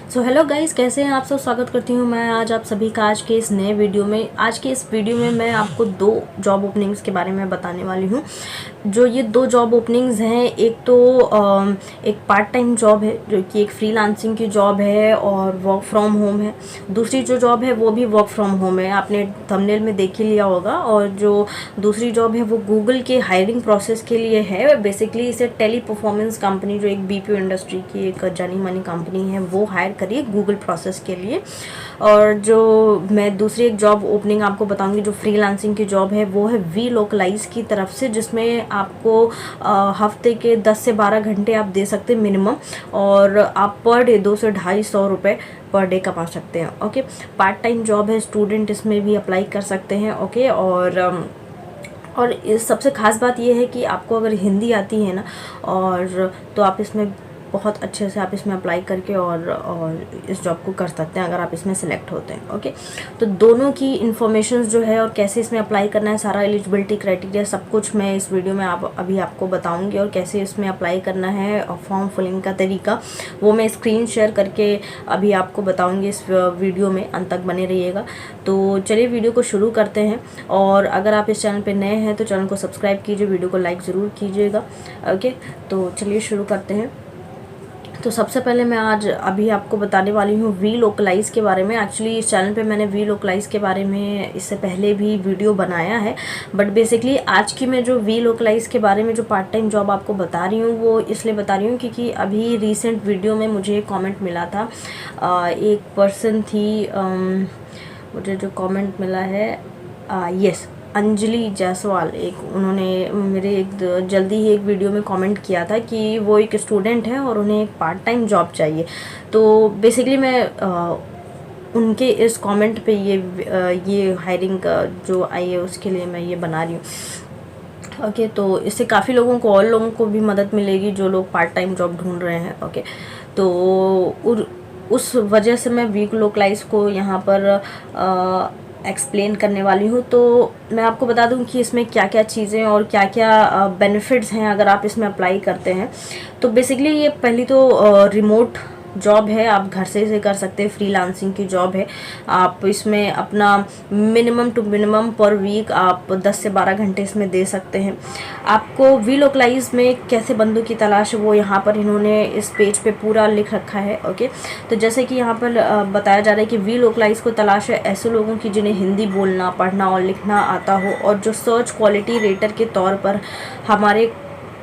So hello guys, कैसे हैं आप सब। स्वागत करती हूँ मैं आज आप सभी का आज के इस नए वीडियो में। आज के इस वीडियो में मैं आपको दो जॉब ओपनिंग्स के बारे में बताने वाली हूँ। जो ये दो जॉब ओपनिंग्स हैं, एक तो एक पार्ट टाइम जॉब है जो कि एक फ्रीलांसिंग की जॉब है और वर्क फ्रॉम होम है। दूसरी जो जॉब है वो भी वर्क फ्रॉम होम है, आपने थंबनेल में देख ही लिया होगा। और जो दूसरी जॉब है वो गूगल के हायरिंग प्रोसेस के लिए है। बेसिकली इसे टेली परफॉर्मेंस कंपनी, जो एक बीपीओ इंडस्ट्री की एक जानी मानी कंपनी है, वो हायर करिए गूगल प्रोसेस के लिए। और जो मैं दूसरी एक जॉब ओपनिंग आपको बताऊंगी जो फ्रीलांसिंग की जॉब है, वो है वी लोकलाइज की तरफ से, जिसमें आपको हफ्ते के 10 से 12 घंटे आप दे सकते हैं मिनिमम, और आप पर डे 200 से 250 रुपये पर डे कमा सकते हैं। ओके, पार्ट टाइम जॉब है, स्टूडेंट इसमें भी अप्लाई कर सकते हैं। ओके, और इस सबसे ख़ास बात यह है कि आपको अगर हिंदी आती है ना, और तो आप इसमें बहुत अच्छे से आप इसमें अप्लाई करके और इस जॉब को कर सकते हैं अगर आप इसमें सेलेक्ट होते हैं। ओके, तो दोनों की इन्फॉर्मेशंस जो है और कैसे इसमें अप्लाई करना है, सारा एलिजिबिलिटी क्राइटेरिया सब कुछ मैं इस वीडियो में अभी आपको बताऊंगी। और कैसे इसमें अप्लाई करना है और फॉर्म फिलिंग का तरीका वो मैं स्क्रीन शेयर करके अभी आपको बताऊँगी इस वीडियो में। अंत तक बने रहिएगा। तो चलिए वीडियो को शुरू करते हैं। और अगर आप इस चैनल पर नए हैं तो चैनल को सब्सक्राइब कीजिए, वीडियो को लाइक ज़रूर कीजिएगा। ओके, तो चलिए शुरू करते हैं। तो सबसे पहले मैं आज अभी आपको बताने वाली हूँ वी लोकलाइज के बारे में। एक्चुअली इस चैनल पे मैंने वी लोकलाइज के बारे में इससे पहले भी वीडियो बनाया है, बट बेसिकली आज की मैं जो वी लोकलाइज के बारे में जो पार्ट टाइम जॉब आपको बता रही हूँ वो इसलिए बता रही हूँ क्योंकि अभी रिसेंट वीडियो में मुझे कॉमेंट मिला था। एक पर्सन थी, मुझे जो कॉमेंट मिला है, यस, अंजलि जायसवाल, एक उन्होंने मेरे एक जल्दी ही एक वीडियो में कमेंट किया था कि वो एक स्टूडेंट है और उन्हें एक पार्ट टाइम जॉब चाहिए। तो बेसिकली मैं उनके इस कमेंट पे ये हायरिंग का जो आई है उसके लिए मैं ये बना रही हूँ। ओके, तो इससे काफ़ी लोगों को और लोगों को भी मदद मिलेगी जो लोग पार्ट टाइम जॉब ढूंढ रहे हैं। ओके, तो उस वजह से मैं वी लोकलाइज को यहाँ पर एक्सप्लेन करने वाली हूँ। तो मैं आपको बता दूँ कि इसमें क्या क्या चीज़ें और क्या क्या बेनिफिट्स हैं अगर आप इसमें अप्लाई करते हैं। तो बेसिकली ये पहली तो रिमोट जॉब है, आप घर से इसे कर सकते हैं। फ्रीलांसिंग की जॉब है, आप इसमें अपना minimum two minimum per week आप 10 से 12 घंटे इसमें दे सकते हैं। आपको वी लोकलाइज में कैसे बंदों की तलाश है वो यहाँ पर इन्होंने इस पेज पे पूरा लिख रखा है। ओके, तो जैसे कि यहाँ पर बताया जा रहा है कि वी लोकलाइज को तलाश है ऐसे लोगों की जिन्हें हिंदी बोलना, पढ़ना और लिखना आता हो और जो सर्च क्वालिटी रेटर के तौर पर हमारे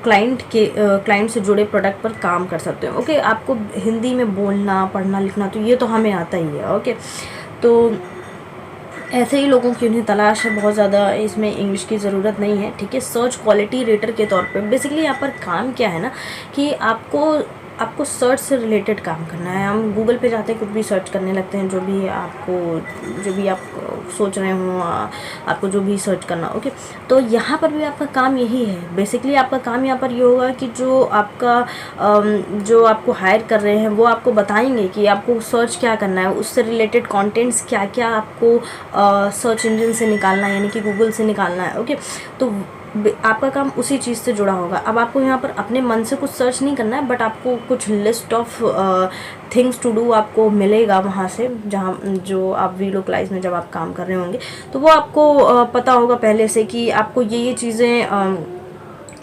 क्लाइंट से जुड़े प्रोडक्ट पर काम कर सकते हो। ओके, आपको हिंदी में बोलना, पढ़ना, लिखना तो ये तो हमें आता ही है। ओके, तो ऐसे ही लोगों की उन्हें तलाश है, बहुत ज़्यादा इसमें इंग्लिश की ज़रूरत नहीं है। ठीक है, सर्च क्वालिटी रेटर के तौर पे बेसिकली यहाँ पर काम क्या है ना कि आपको सर्च से रिलेटेड काम करना है। हम गूगल पे जाते हैं, कुछ भी सर्च करने लगते हैं, जो भी आप सोच रहे हो, आपको जो भी सर्च करना। ओके, तो यहाँ पर भी आपका काम यही है। बेसिकली आपका काम यहाँ पर ये होगा कि जो आपको हायर कर रहे हैं वो आपको बताएंगे कि आपको सर्च क्या करना है, उससे रिलेटेड कंटेंट्स क्या क्या आपको सर्च इंजन से निकालना है, यानी कि गूगल से निकालना है। ओके, तो आपका काम उसी चीज़ से जुड़ा होगा। अब आपको यहाँ पर अपने मन से कुछ सर्च नहीं करना है, बट आपको कुछ list of things to do आपको मिलेगा वहाँ से, जहाँ जो आप वी लोकलाइज में जब आप काम कर रहे होंगे तो वो आपको पता होगा पहले से कि आपको ये चीज़ें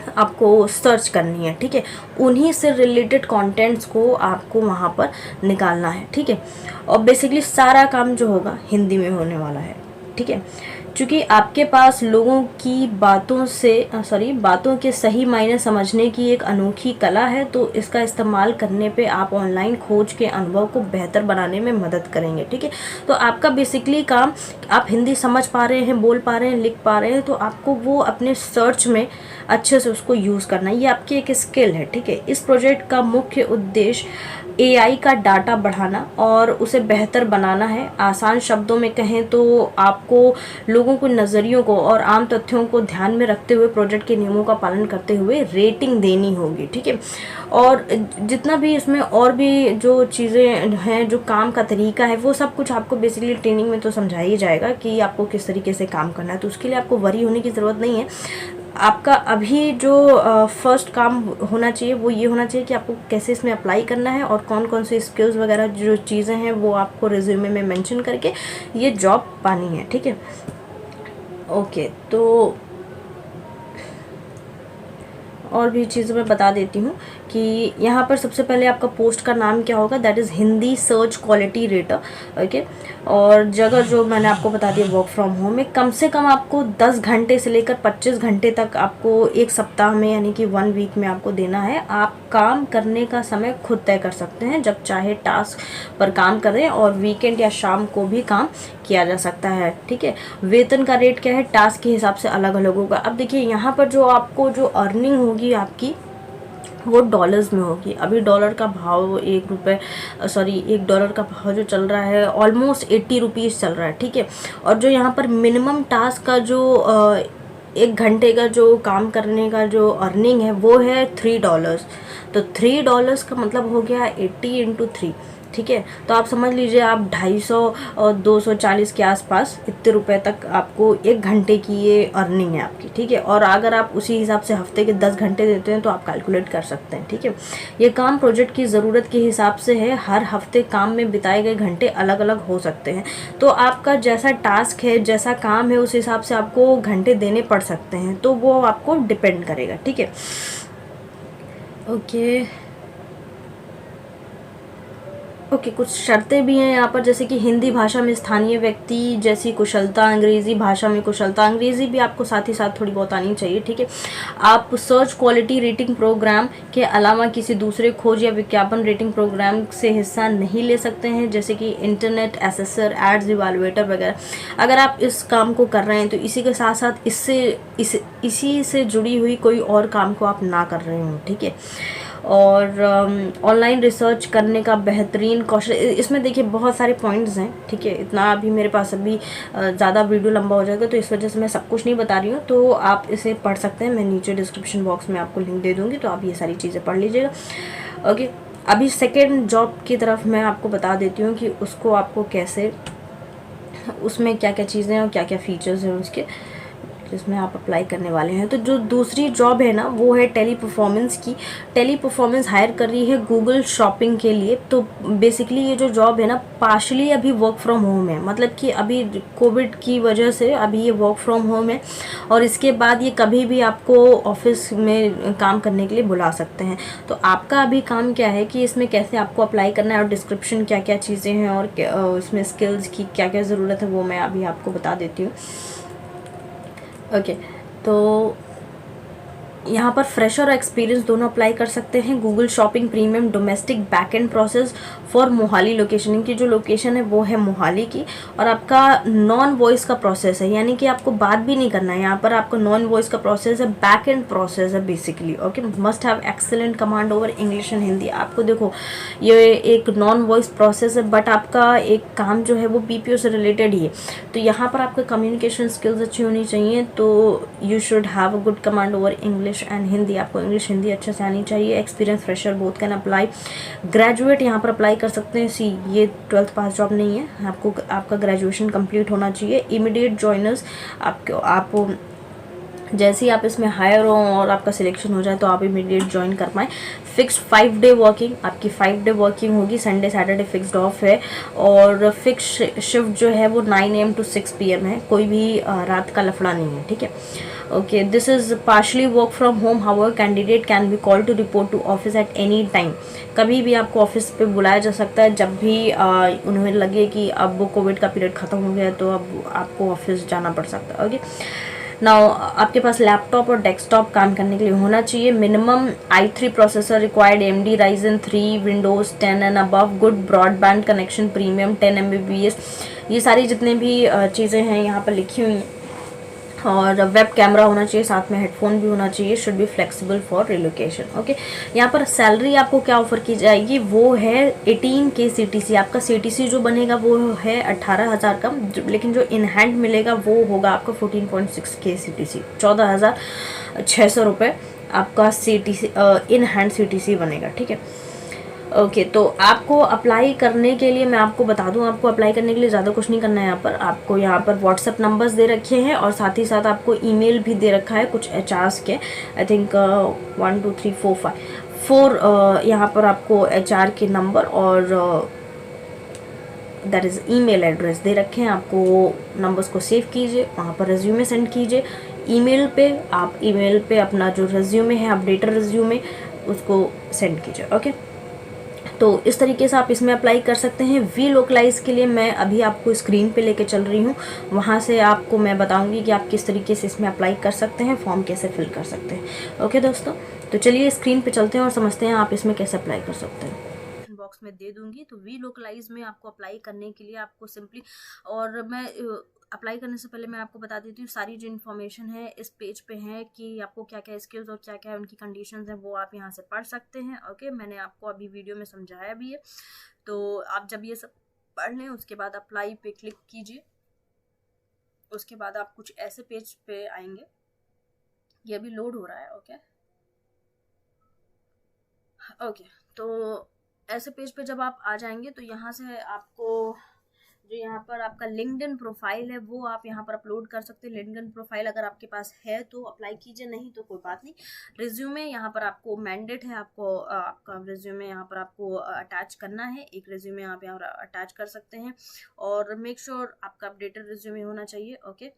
आपको सर्च करनी है। ठीक है, उन्हीं से रिलेटेड कंटेंट्स को आपको वहाँ पर निकालना है। ठीक है, और बेसिकली सारा काम जो होगा हिंदी में होने वाला है। ठीक है, क्योंकि आपके पास लोगों की बातों के सही मायने समझने की एक अनोखी कला है, तो इसका इस्तेमाल करने पे आप ऑनलाइन खोज के अनुभव को बेहतर बनाने में मदद करेंगे। ठीक है, तो आपका बेसिकली काम, आप हिंदी समझ पा रहे हैं, बोल पा रहे हैं, लिख पा रहे हैं, तो आपको वो अपने सर्च में अच्छे से उसको यूज़ करना है। ये आपकी एक स्किल है। ठीक है, इस प्रोजेक्ट का मुख्य उद्देश्य एआई का डाटा बढ़ाना और उसे बेहतर बनाना है। आसान शब्दों में कहें तो आपको लोगों को नज़रियों को और आम तथ्यों को ध्यान में रखते हुए प्रोजेक्ट के नियमों का पालन करते हुए रेटिंग देनी होगी। ठीक है, और जितना भी इसमें और भी जो चीज़ें हैं, जो काम का तरीका है, वो सब कुछ आपको बेसिकली ट्रेनिंग में तो समझा ही जाएगा कि आपको किस तरीके से काम करना है। तो उसके लिए आपको वरी होने की ज़रूरत नहीं है। आपका अभी जो फर्स्ट काम होना चाहिए वो ये होना चाहिए कि आपको कैसे इसमें अप्लाई करना है और कौन कौन से स्किल्स वगैरह जो चीज़ें हैं वो आपको रिज्यूमे में मेंशन करके ये जॉब पानी है, ठीक है। ओके, तो और भी चीज़ें मैं बता देती हूँ कि यहाँ पर सबसे पहले आपका पोस्ट का नाम क्या होगा, that is Hindi search quality rater, okay. और जगह जो मैंने आपको बता दिया वर्क फ्रॉम होम में, कम से कम आपको 10 घंटे से लेकर 25 घंटे तक आपको एक सप्ताह में यानी कि 1 वीक में आपको देना है। आप काम करने का समय खुद तय कर सकते हैं, जब चाहे टास्क पर काम करें और वीकेंड या शाम को भी काम किया जा सकता है, ठीक है। वेतन का रेट क्या है, टास्क के हिसाब से अलग अलग होगा। अब देखिए यहाँ पर जो आपको जो अर्निंग होगी आपकी वो डॉलर्स में होगी। अभी डॉलर का भाव एक डॉलर का भाव जो चल रहा है ऑलमोस्ट 80 रुपीज़ चल रहा है, ठीक है। और जो यहाँ पर मिनिमम टास्क का जो 1 घंटे का जो काम करने का जो अर्निंग है वो है $3। तो $3 का मतलब हो गया 80 इंटू 3, ठीक है। तो आप समझ लीजिए आप 250 और 240 के आसपास इतने रुपए तक आपको 1 घंटे की ये अर्निंग है आपकी, ठीक है। और अगर आप उसी हिसाब से हफ्ते के 10 घंटे देते हैं तो आप कैलकुलेट कर सकते हैं, ठीक है। ये काम प्रोजेक्ट की ज़रूरत के हिसाब से है, हर हफ्ते काम में बिताए गए घंटे अलग अलग हो सकते हैं। तो आपका जैसा टास्क है, जैसा काम है, उस हिसाब से आपको घंटे देने पड़ सकते हैं, तो वो आपको डिपेंड करेगा, ठीक है। ओके, कुछ शर्तें भी हैं यहाँ पर, जैसे कि हिंदी भाषा में स्थानीय व्यक्ति जैसी कुशलता, अंग्रेज़ी भाषा में कुशलता, अंग्रेज़ी भी आपको साथ ही साथ थोड़ी बहुत आनी चाहिए, ठीक है। आप सर्च क्वालिटी रेटिंग प्रोग्राम के अलावा किसी दूसरे खोज या विज्ञापन रेटिंग प्रोग्राम से हिस्सा नहीं ले सकते हैं, जैसे कि इंटरनेट एसेसर, एड्स इवैल्यूएटर वगैरह। अगर आप इस काम को कर रहे हैं तो इसी के साथ साथ इसी से जुड़ी हुई कोई और काम को आप ना कर रहे हो, ठीक है। और ऑनलाइन रिसर्च करने का बेहतरीन कौशल, इसमें देखिए बहुत सारे पॉइंट्स हैं, ठीक है। इतना अभी मेरे पास ज़्यादा वीडियो लंबा हो जाएगा तो इस वजह से मैं सब कुछ नहीं बता रही हूँ, तो आप इसे पढ़ सकते हैं। मैं नीचे डिस्क्रिप्शन बॉक्स में आपको लिंक दे दूँगी, तो आप ये सारी चीज़ें पढ़ लीजिएगा, ओके। अभी सेकेंड जॉब की तरफ मैं आपको बता देती हूँ कि उसको आपको कैसे, उसमें क्या क्या चीज़ें हैं और क्या क्या फीचर्स हैं उसके, जिसमें आप अप्लाई करने वाले हैं। तो जो दूसरी जॉब है ना वो है टेली परफॉर्मेंस की। टेली परफॉर्मेंस हायर कर रही है गूगल शॉपिंग के लिए। तो बेसिकली ये जो जॉब है ना पार्शली अभी वर्क फ्रॉम होम है, मतलब कि अभी कोविड की वजह से अभी ये वर्क फ्रॉम होम है, और इसके बाद ये कभी भी आपको ऑफिस में काम करने के लिए बुला सकते हैं। तो आपका अभी काम क्या है कि इसमें कैसे आपको अप्लाई करना है और डिस्क्रिप्शन क्या क्या चीज़ें हैं और इसमें स्किल्स की क्या क्या ज़रूरत है वो मैं अभी आपको बता देती हूँ, ओके। तो यहाँ पर फ्रेशर और एक्सपीरियंस दोनों अप्लाई कर सकते हैं। Google shopping premium domestic back and process for Mohali location, इनकी जो लोकेशन है वो है मोहाली की, और आपका नॉन वॉइस का प्रोसेस है, यानी कि आपको बात भी नहीं करना है। यहाँ पर आपका नॉन वॉइस का प्रोसेस है, बैक एंड प्रोसेस है basically, okay. Must have excellent command over English and Hindi. आपको देखो ये एक नॉन वॉइस प्रोसेस है, बट आपका एक काम जो है वो BPO से रिलेटेड ही है, तो यहाँ पर आपका कम्युनिकेशन स्किल्स अच्छी होनी चाहिए। तो you should have a good command over English and Hindi, आपको इंग्लिश हिंदी अच्छे से आनी चाहिए। Experience fresher both can apply. Graduate यहाँ पर अप्लाई कर सकते हैं। ये 12th पास जॉब नहीं है, आपका ग्रेजुएशन कंप्लीट होना चाहिए। इमीडिएट जॉइनर्स, आप जैसे ही आप इसमें हायर हो और आपका सिलेक्शन हो जाए तो आप इमीडिएट ज्वाइन कर पाएँ। फिक्स्ड 5 डे वर्किंग, आपकी 5 डे वर्किंग होगी, संडे सैटरडे फिक्स्ड ऑफ है, और फिक्स शिफ्ट जो है वो 9 AM to 6 PM है, कोई भी रात का लफड़ा नहीं है, ठीक है, okay. This is partially work from home, however candidate can be call to report to office at any time. कभी भी आपको ऑफिस पे बुलाया जा सकता है, जब भी उन्हें लगे कि अब वो कोविड का पीरियड ख़त्म हो गया तो अब आपको ऑफिस जाना पड़ सकता है, ओके। नाउ आपके पास लैपटॉप और डेस्कटॉप काम करने के लिए होना चाहिए। Minimum i3 processor required, AMD Ryzen 3, Windows 10 and above, good broadband connection, premium 10 Mbps। ये सारी जितने भी चीज़ें हैं यहाँ पर लिखी हुई हैं। और वेब कैमरा होना चाहिए, साथ में हेडफोन भी होना चाहिए। Should be flexible for relocation, okay. यहाँ पर सैलरी आपको क्या ऑफर की जाएगी, वो है 18K CTC। आपका CTC जो बनेगा वो है 18,000 का, लेकिन जो इन हैंड मिलेगा वो होगा आपका 14.6K CTC, 14,600 रुपये आपका CTC इन हैंड CTC बनेगा, ठीक है। ओके, तो आपको अप्लाई करने के लिए मैं आपको बता दूं, आपको अप्लाई करने के लिए ज़्यादा कुछ नहीं करना है। यहाँ पर आपको यहाँ पर व्हाट्सएप नंबर्स दे रखे हैं और साथ ही साथ आपको ईमेल भी दे रखा है कुछ एचआर्स के। आई थिंक 1 2 3 4 5 4 यहाँ पर आपको एचआर के नंबर और दैट इज़ ईमेल एड्रेस दे रखे हैं। आपको नंबर्स को सेव कीजिए, वहाँ पर रेज्यूमे सेंड कीजिए ईमेल पे। आप ईमेल पे अपना जो रेज्यूमे है, अपडेटेड रेज्यूमे, उसको सेंड कीजिए। ओके, तो इस तरीके से आप इसमें अप्लाई कर सकते हैं। वी लोकलाइज के लिए मैं अभी आपको स्क्रीन पे लेके चल रही हूँ, वहाँ से आपको मैं बताऊँगी कि आप किस तरीके से इसमें अप्लाई कर सकते हैं, फॉर्म कैसे फिल कर सकते हैं। ओके दोस्तों, तो चलिए स्क्रीन पे चलते हैं और समझते हैं आप इसमें कैसे अप्लाई कर सकते हैं। बॉक्स में दे दूंगी। तो वी लोकलाइज में आपको अप्लाई करने के लिए आपको सिंपली, और मैं अप्लाई करने से पहले मैं आपको बता देती हूँ सारी जो इन्फॉर्मेशन है इस पेज पे है कि आपको क्या क्या स्किल्स और क्या क्या उनकी कंडीशंस हैं वो आप यहाँ से पढ़ सकते हैं। ओके, मैंने आपको अभी वीडियो में समझाया भी है, तो आप जब ये सब पढ़ लें उसके बाद अप्लाई पे क्लिक कीजिए। उसके बाद आप कुछ ऐसे पेज पे आएंगे, ये अभी लोड हो रहा है। ओके, तो ऐसे पेज पे जब आप आ जाएंगे तो यहाँ से आपको जो यहाँ पर आपका लिंक्डइन प्रोफाइल है वो आप यहाँ पर अपलोड कर सकते हैं। लिंक्डइन प्रोफाइल अगर आपके पास है तो अप्लाई कीजिए, नहीं तो कोई बात नहीं। रिज्यूमे यहाँ पर आपको मैंडेट है, आपको आपका रिज्यूमे यहाँ पर आपको अटैच करना है। एक रिज्यूमे आप यहाँ पर अटैच कर सकते हैं और मेक श्योर आपका अपडेटेड रिज्यूमे होना चाहिए। ओके,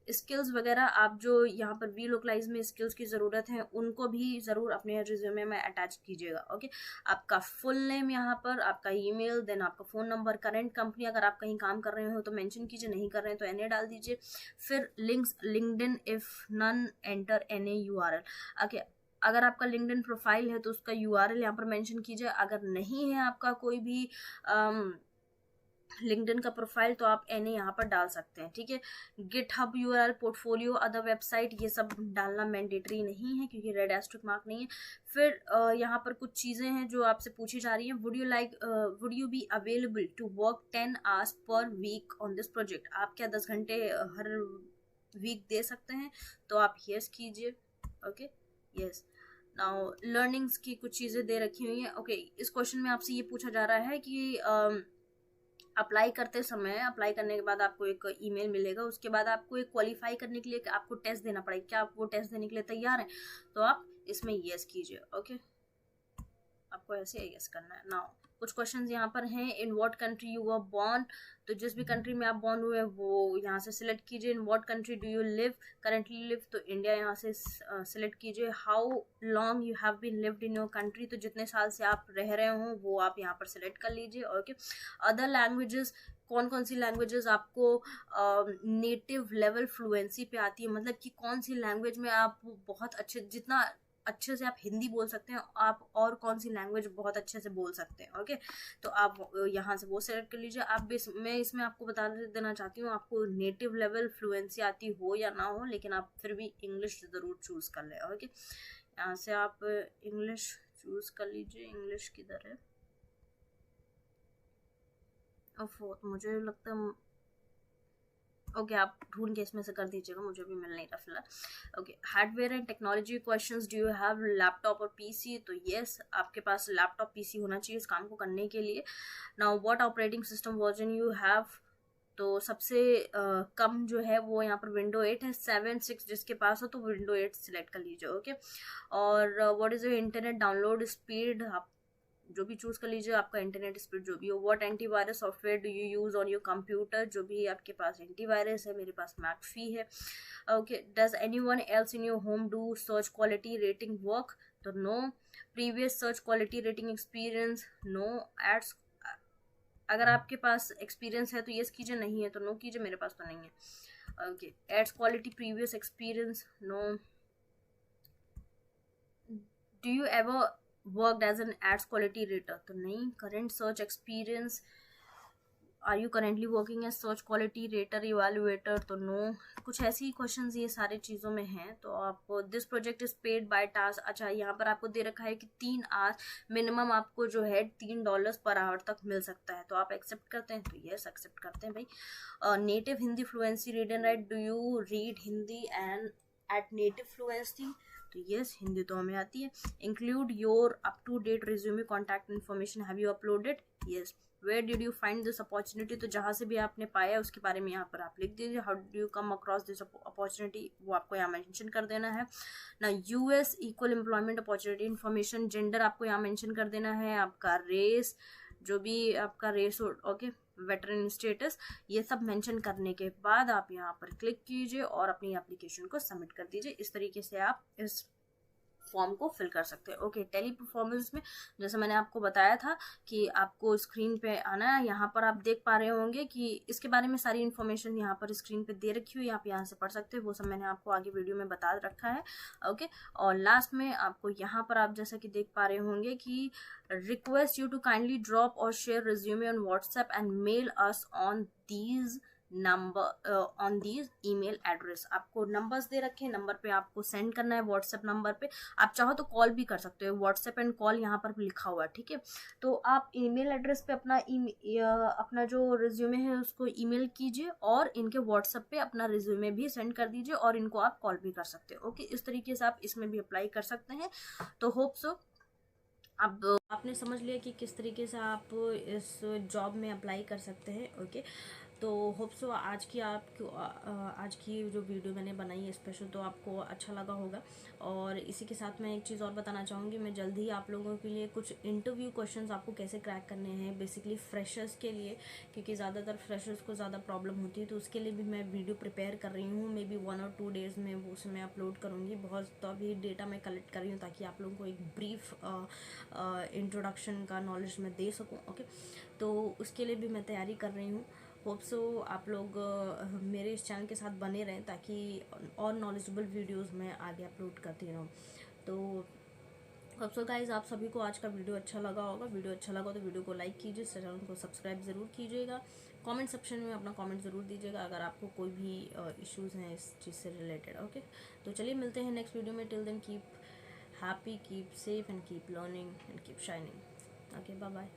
स्किल्स वगैरह आप जो यहाँ पर वी लोकलाइज में स्किल्स की ज़रूरत है उनको भी ज़रूर अपने रिज्यूमे में अटैच कीजिएगा। ओके, आपका फुल नेम यहाँ पर, आपका ईमेल, देन आपका फ़ोन नंबर, करंट कंपनी, अगर आप कहीं काम कर रहे हो तो मेंशन कीजिए, नहीं कर रहे हैं तो एनए डाल दीजिए। फिर links LinkedIn if none enter NA URL. Okay, अगर आपका लिंक्डइन प्रोफाइल है तो उसका यूआरएल यहाँ पर मेंशन कीजिए। अगर नहीं है आपका कोई भी लिंक्डइन का प्रोफाइल तो आप एनए यहाँ पर डाल सकते हैं। ठीक है, GitHub URL, portfolio, other website, ये सब डालना मैंडेटरी नहीं है क्योंकि रेड एस्ट्रिक मार्क नहीं है। फिर यहाँ पर कुछ चीज़ें हैं जो आपसे पूछी जा रही हैं। Would you be available to work 10 hours per week on this project? आप क्या 10 घंटे हर वीक दे सकते हैं? तो आप यस कीजिए। Okay, yes. नाउ लर्निंग्स की कुछ चीज़ें दे रखी हुई हैं। ओके, इस क्वेश्चन में आपसे ये पूछा जा रहा है कि अप्लाई करते समय, अप्लाई करने के बाद आपको एक ईमेल मिलेगा, उसके बाद आपको एक क्वालिफाई करने के लिए आपको टेस्ट देना पड़ेगा। क्या आप वो टेस्ट देने के लिए तैयार हैं? तो आप इसमें यस कीजिए। ओके, आपको ऐसे यस करना है। नाउ कुछ क्वेश्चंस यहाँ पर हैं। In what country you were born? तो जिस भी कंट्री में आप बॉर्न हुए वो यहाँ से सिलेक्ट कीजिए। In what country do you live currently live? तो इंडिया यहाँ से सिलेक्ट कीजिए। How long you have been lived in your country? तो जितने साल से आप रह रहे हो वो आप यहाँ पर सिलेक्ट कर लीजिए। ओके, अदर लैंग्वेजेस, कौन कौन सी लैंग्वेजेस आपको नेटिव लेवल फ्लुएंसी पे आती है, मतलब कि कौन सी लैंग्वेज में आप बहुत अच्छे, जितना अच्छे से आप हिंदी बोल सकते हैं, आप और कौन सी लैंग्वेज बहुत अच्छे से बोल सकते हैं। ओके, तो आप यहाँ से वो सेलेक्ट कर लीजिए। आप मैं इसमें आपको बता देना चाहती हूँ, आपको नेटिव लेवल फ्लुएंसी आती हो या ना हो, लेकिन आप फिर भी इंग्लिश ज़रूर चूज़ कर लें। ओके, यहाँ से आप इंग्लिश चूज़ कर लीजिए। इंग्लिश किधर है? मुझे लगता है ओके, आप ढूंढ के इसमें से कर दीजिएगा, मुझे भी मिल नहीं रहा फिलहाल। Okay, hardware and technology questions, do you have laptop और पीसी? तो यस, आपके पास लैपटॉप पीसी होना चाहिए इस काम को करने के लिए। Now what operating system version you have? तो सबसे कम जो है वो यहाँ पर विंडो 8 है। 7 6 जिसके पास हो तो विंडो 8 सिलेक्ट कर लीजिए। ओके, और what is your internet download speed? आप जो भी चूज कर लीजिए, आपका इंटरनेट स्पीड जो भी हो। What antivirus software do you use on your computer? जो भी आपके पास एंटीवायरस है, मेरे पास मैकफी है। Okay, does anyone else in your home do search quality rating work? तो no. Previous search quality rating experience? No. Ads, अगर आपके पास एक्सपीरियंस है तो यस कीजिए, नहीं है तो नो कीजिए, मेरे पास तो नहीं है। Okay, ads quality previous experience? No. Do you ever worked as an ads quality rater? तो नहीं। Current search experience? Are you currently working as search quality rater evaluator? तो नो। कुछ ऐसी क्वेश्चंस ये सारे चीज़ों में हैं। तो आपको this project is paid by task. अच्छा, यहाँ पर आपको दे रखा है कि 3 आवर्स मिनिमम आपको जो है $3 पर आवर तक मिल सकता है। तो आप एक्सेप्ट करते हैं? तो यस, एक्सेप्ट करते हैं भाई। Native Hindi fluency, read and write, do you read Hindi and at native fluency? तो यस, हिंदी तो हमें आती है। Include your up to date resume, contact information, have you uploaded, yes. Where did you find this opportunity, तो जहाँ से भी आपने पाया उसके बारे में यहाँ पर आप लिख दीजिए। How do you come across this opportunity, वो आपको यहाँ मेंशन कर देना है ना। US equal employment opportunity information, gender आपको यहाँ मेंशन कर देना है, आपका रेस, जो भी आपका रेस, ओके, वेटरन स्टेटस, ये सब मेंशन करने के बाद आप यहाँ पर क्लिक कीजिए और अपनी एप्लीकेशन को सबमिट कर दीजिए। इस तरीके से आप इस फॉर्म को फिल कर सकते हैं। ओके, टेली परफॉर्मेंस में जैसे मैंने आपको बताया था कि आपको स्क्रीन पे आना है। यहाँ पर आप देख पा रहे होंगे कि इसके बारे में सारी इन्फॉर्मेशन यहाँ पर स्क्रीन पे दे रखी हुई है, आप यहाँ से पढ़ सकते हैं। वो सब मैंने आपको आगे वीडियो में बता रखा है। ओके, और लास्ट में आपको यहाँ पर आप जैसा कि देख पा रहे होंगे कि request you to kindly drop और share resume on WhatsApp and mail us on these number on these email address. आपको नंबर्स दे रखे हैं, नंबर पे आपको सेंड करना है व्हाट्सएप नंबर पे। आप चाहो तो कॉल भी कर सकते हो, व्हाट्सएप एंड कॉल यहाँ पर लिखा हुआ है, ठीक है। तो आप ईमेल एड्रेस पे अपना जो रिज्यूमे है उसको ईमेल कीजिए और इनके व्हाट्सएप पे अपना रिज्यूमे भी सेंड कर दीजिए और इनको आप कॉल भी कर सकते हो। ओके, इस तरीके से आप इसमें भी अप्लाई कर सकते हैं। तो होप सो अब आपने समझ लिया कि किस तरीके से आप इस जॉब में अप्लाई कर सकते हैं। ओके, तो होप सो आज की जो वीडियो मैंने बनाई है स्पेशल, तो आपको अच्छा लगा होगा। और इसी के साथ मैं एक चीज़ और बताना चाहूँगी, मैं जल्द ही आप लोगों के लिए कुछ इंटरव्यू क्वेश्चंस आपको कैसे क्रैक करने हैं बेसिकली फ्रेशर्स के लिए, क्योंकि ज़्यादातर फ्रेशर्स को ज़्यादा प्रॉब्लम होती है, तो उसके लिए भी मैं वीडियो प्रिपेयर कर रही हूँ। मे बी 1 और 2 डेज़ में वो उसे मैं अपलोड करूँगी। बहुत तो अभी डेटा मैं कलेक्ट कर रही हूँ ताकि आप लोगों को एक ब्रीफ इंट्रोडक्शन का नॉलेज मैं दे सकूँ। ओके, तो उसके लिए भी मैं तैयारी कर रही हूँ। होप सो आप लोग मेरे इस चैनल के साथ बने रहें ताकि और नॉलेजेबल वीडियोस मैं आगे अपलोड करती रहूँ। तो होप सो गाइज, आप सभी को आज का वीडियो अच्छा लगा होगा। वीडियो अच्छा लगा तो वीडियो को लाइक कीजिए, चैनल को सब्सक्राइब ज़रूर कीजिएगा। कमेंट सेक्शन में अपना कमेंट ज़रूर दीजिएगा अगर आपको कोई भी इश्यूज़ हैं इस चीज़ से रिलेटेड। ओके, तो चलिए मिलते हैं नेक्स्ट वीडियो में। Till then keep happy, keep safe and keep learning and keep shining. Okay, bye bye.